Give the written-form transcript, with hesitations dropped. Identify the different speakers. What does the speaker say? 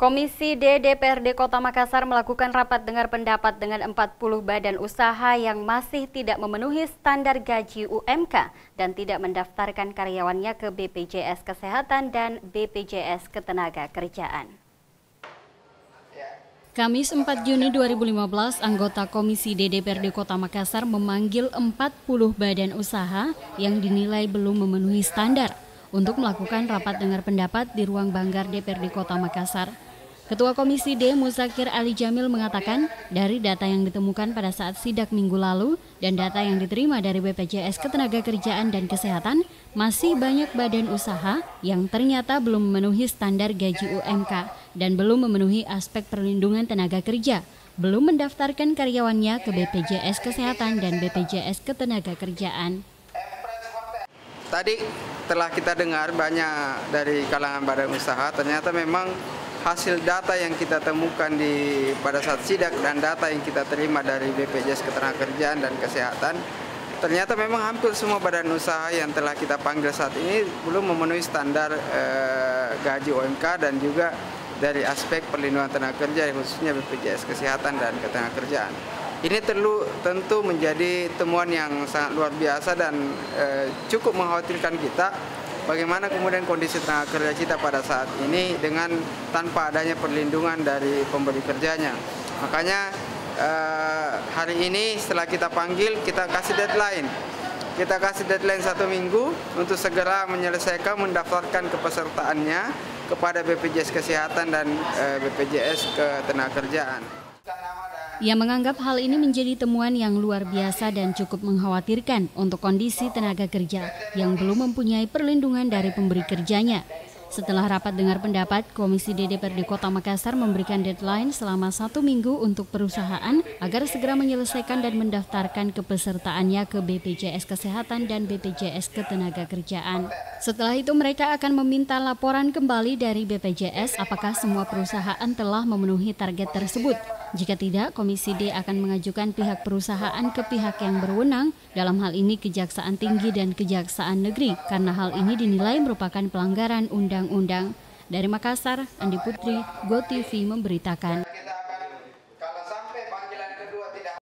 Speaker 1: Komisi D DPRD Kota Makassar melakukan rapat dengar pendapat dengan 40 badan usaha yang masih tidak memenuhi standar gaji UMK dan tidak mendaftarkan karyawannya ke BPJS Kesehatan dan BPJS Ketenagakerjaan. Kamis 4 Juni 2015, anggota Komisi D DPRD Kota Makassar memanggil 40 badan usaha yang dinilai belum memenuhi standar untuk melakukan rapat dengar pendapat di ruang banggar DPRD Kota Makassar. Ketua Komisi D Muzakir Ali Jamil mengatakan dari data yang ditemukan pada saat sidak minggu lalu dan data yang diterima dari BPJS Ketenagakerjaan dan Kesehatan, masih banyak badan usaha yang ternyata belum memenuhi standar gaji UMK dan belum memenuhi aspek perlindungan tenaga kerja, belum mendaftarkan karyawannya ke BPJS Kesehatan dan BPJS Ketenagakerjaan.
Speaker 2: Tadi telah kita dengar banyak dari kalangan badan usaha, ternyata memang hasil data yang kita temukan pada saat sidak dan data yang kita terima dari BPJS Ketenagakerjaan dan Kesehatan, ternyata memang hampir semua badan usaha yang telah kita panggil saat ini belum memenuhi standar gaji UMK dan juga dari aspek perlindungan tenaga kerja, khususnya BPJS Kesehatan dan Ketenagakerjaan. Ini tentu menjadi temuan yang sangat luar biasa dan cukup mengkhawatirkan kita. Bagaimana kemudian kondisi tenaga kerja kita pada saat ini dengan tanpa adanya perlindungan dari pemberi kerjanya. Makanya hari ini setelah kita panggil, kita kasih deadline. Kita kasih deadline 1 minggu untuk segera menyelesaikan mendaftarkan kepesertaannya kepada BPJS Kesehatan dan BPJS Ketenagakerjaan.
Speaker 1: Ia menganggap hal ini menjadi temuan yang luar biasa dan cukup mengkhawatirkan untuk kondisi tenaga kerja yang belum mempunyai perlindungan dari pemberi kerjanya. Setelah rapat dengar pendapat, Komisi D DPRD Kota Makassar memberikan deadline selama 1 minggu untuk perusahaan agar segera menyelesaikan dan mendaftarkan kepesertaannya ke BPJS Kesehatan dan BPJS Ketenagakerjaan. Setelah itu mereka akan meminta laporan kembali dari BPJS apakah semua perusahaan telah memenuhi target tersebut. Jika tidak, Komisi D akan mengajukan pihak perusahaan ke pihak yang berwenang, dalam hal ini Kejaksaan Tinggi dan Kejaksaan Negeri, karena hal ini dinilai merupakan pelanggaran undang-undang. Dari Makassar, Andi Putri, GoTV memberitakan.